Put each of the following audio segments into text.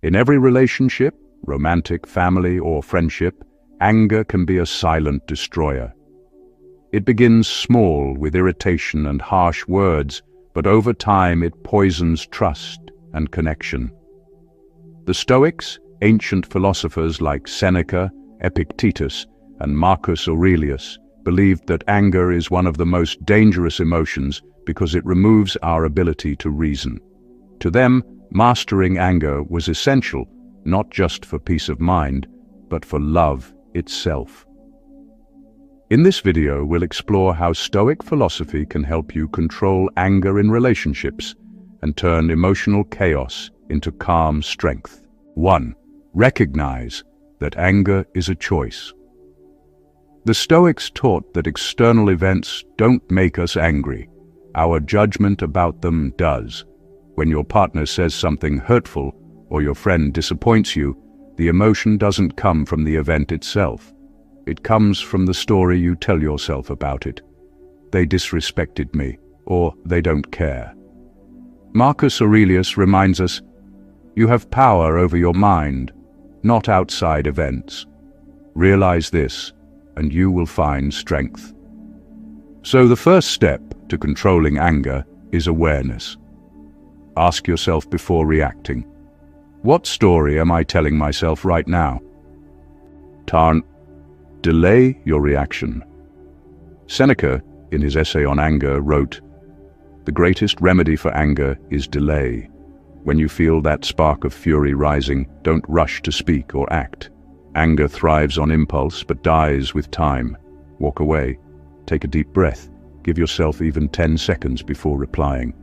In every relationship, romantic, family, or friendship, anger can be a silent destroyer. It begins small with irritation and harsh words, but over time it poisons trust and connection. The Stoics, ancient philosophers like Seneca, Epictetus, and Marcus Aurelius, believed that anger is one of the most dangerous emotions because it removes our ability to reason. To them, mastering anger was essential, not just for peace of mind, but for love itself. In this video, we'll explore how Stoic philosophy can help you control anger in relationships and turn emotional chaos into calm strength. 1. Recognize that anger is a choice. The Stoics taught that external events don't make us angry. Our judgment about them does. When your partner says something hurtful or your friend disappoints you, the emotion doesn't come from the event itself. It comes from the story you tell yourself about it. They disrespected me, or they don't care. Marcus Aurelius reminds us, you have power over your mind, not outside events. Realize this, and you will find strength. So the first step to controlling anger is awareness. Ask yourself before reacting, what story am I telling myself right now? Delay your reaction. Seneca, in his essay on anger, wrote, "The greatest remedy for anger is delay. When you feel that spark of fury rising, don't rush to speak or act. Anger thrives on impulse but dies with time. Walk away. Take a deep breath. Give yourself even 10 seconds before replying."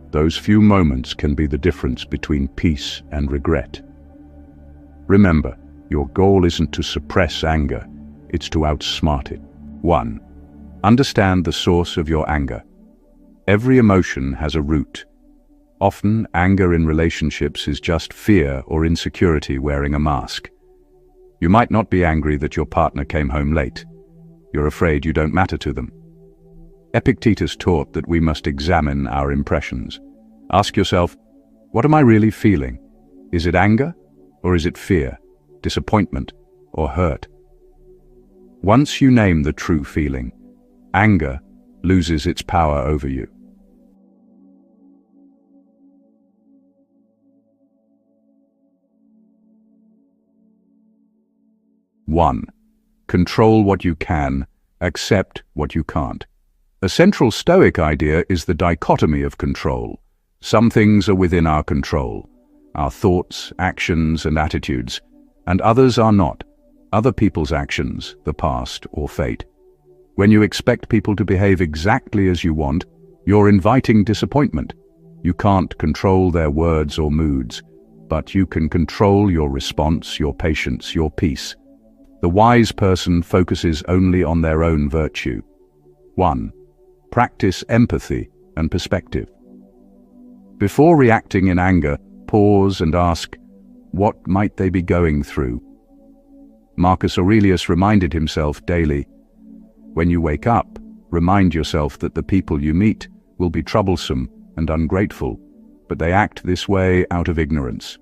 Those few moments can be the difference between peace and regret. Remember, your goal isn't to suppress anger, it's to outsmart it. 1. Understand the source of your anger. Every emotion has a root. Often, anger in relationships is just fear or insecurity wearing a mask. You might not be angry that your partner came home late. You're afraid you don't matter to them. Epictetus taught that we must examine our impressions. Ask yourself, what am I really feeling? Is it anger, or is it fear, disappointment, or hurt? Once you name the true feeling, anger loses its power over you. One, control what you can, accept what you can't. A central Stoic idea is the dichotomy of control. Some things are within our control, our thoughts, actions, and attitudes, and others are not, other people's actions, the past, or fate. When you expect people to behave exactly as you want, you're inviting disappointment. You can't control their words or moods, but you can control your response, your patience, your peace. The wise person focuses only on their own virtue. 1. Practice empathy and perspective. Before reacting in anger, pause and ask, what might they be going through? Marcus Aurelius reminded himself daily, when you wake up, remind yourself that the people you meet will be troublesome and ungrateful, but they act this way out of ignorance.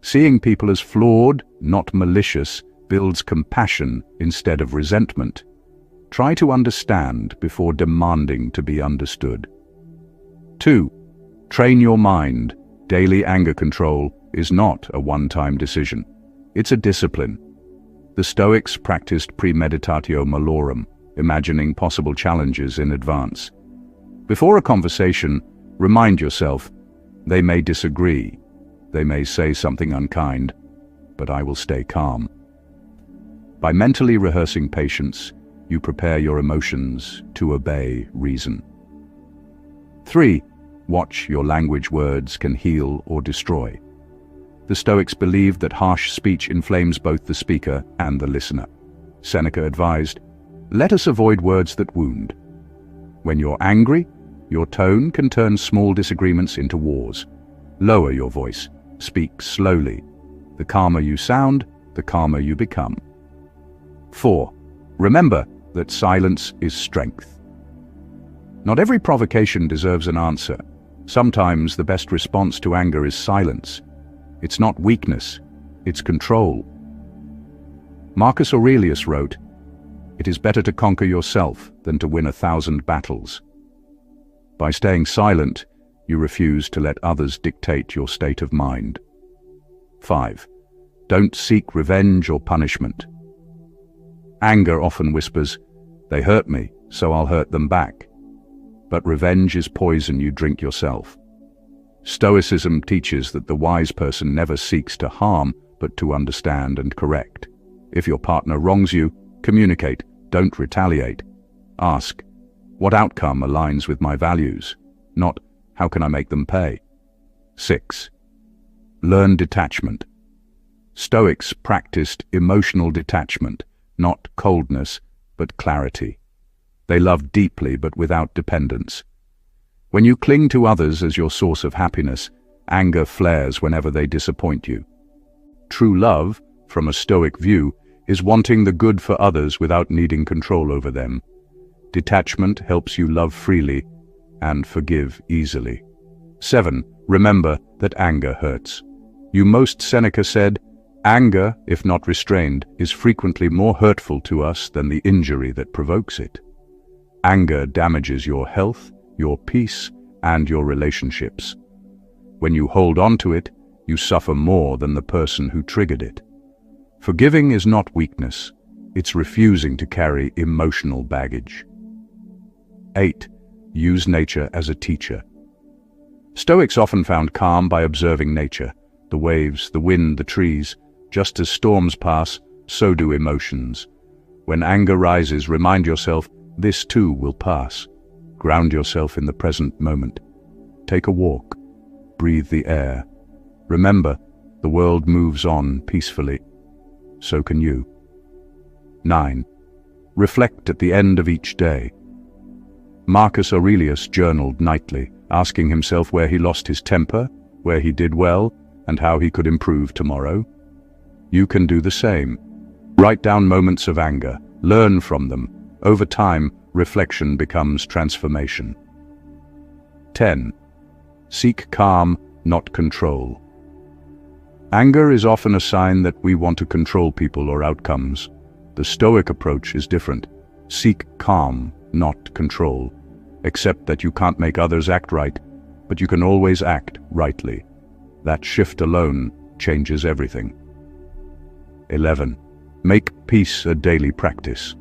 Seeing people as flawed, not malicious, builds compassion instead of resentment. Try to understand before demanding to be understood. 2. Train your mind. Daily anger control is not a one-time decision. It's a discipline. The Stoics practiced premeditatio malorum, imagining possible challenges in advance. Before a conversation, remind yourself, they may disagree, they may say something unkind, but I will stay calm. By mentally rehearsing patience, you prepare your emotions to obey reason. 3. Watch your language. Words can heal or destroy. The Stoics believed that harsh speech inflames both the speaker and the listener. Seneca advised, let us avoid words that wound. When you're angry, your tone can turn small disagreements into wars. Lower your voice. Speak slowly. The calmer you sound, the calmer you become. 4. Remember that silence is strength. Not every provocation deserves an answer. Sometimes the best response to anger is silence, It's not weakness, it's control. Marcus Aurelius wrote, "It is better to conquer yourself than to win 1,000 battles." By staying silent, you refuse to let others dictate your state of mind. 5. Don't seek revenge or punishment. Anger often whispers, "They hurt me, so I'll hurt them back." But revenge is poison you drink yourself. Stoicism teaches that the wise person never seeks to harm, but to understand and correct. If your partner wrongs you, communicate, don't retaliate. Ask, what outcome aligns with my values? Not, how can I make them pay? 6. Learn detachment. Stoics practiced emotional detachment, not coldness, but clarity. They loved deeply but without dependence. When you cling to others as your source of happiness, anger flares whenever they disappoint you. True love, from a Stoic view, is wanting the good for others without needing control over them. Detachment helps you love freely and forgive easily. 7. Remember that anger hurts. Seneca said, "Anger, if not restrained, is frequently more hurtful to us than the injury that provokes it." Anger damages your health, your peace, and your relationships. When you hold on to it, you suffer more than the person who triggered it. Forgiving is not weakness, it's refusing to carry emotional baggage. 8. Use nature as a teacher. Stoics often found calm by observing nature, the waves, the wind, the trees. Just as storms pass, so do emotions. When anger rises, remind yourself, this too will pass. Ground yourself in the present moment. Take a walk. Breathe the air. Remember, the world moves on peacefully. So can you. 9. Reflect at the end of each day. Marcus Aurelius journaled nightly, asking himself where he lost his temper, where he did well, and how he could improve tomorrow. You can do the same. Write down moments of anger, learn from them. Over time, reflection becomes transformation. 10. Seek calm, not control. Anger is often a sign that we want to control people or outcomes. The Stoic approach is different. Seek calm, not control. Accept that you can't make others act right, but you can always act rightly. That shift alone changes everything. 11. Make peace a daily practice.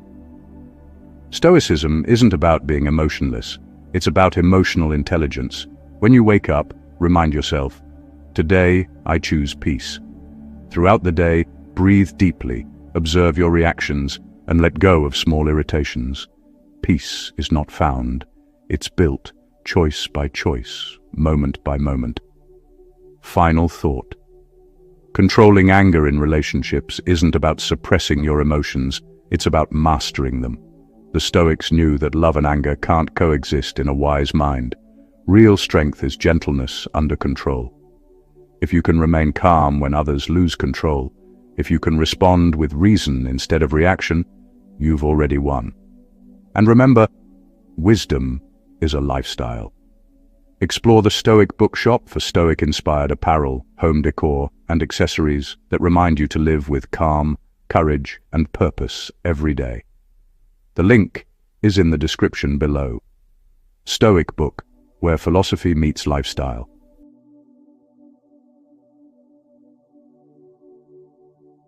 Stoicism isn't about being emotionless. It's about emotional intelligence. When you wake up, remind yourself, today I choose peace. Throughout the day, breathe deeply, observe your reactions, and let go of small irritations. Peace is not found. It's built, choice by choice, moment by moment. Final thought. Controlling anger in relationships isn't about suppressing your emotions, it's about mastering them. The Stoics knew that love and anger can't coexist in a wise mind. Real strength is gentleness under control. If you can remain calm when others lose control, if you can respond with reason instead of reaction, you've already won. And remember, wisdom is a lifestyle. Explore the Stoic bookshop for Stoic-inspired apparel, home decor, and accessories that remind you to live with calm, courage, and purpose every day. The link is in the description below. Stoic book, where philosophy meets lifestyle.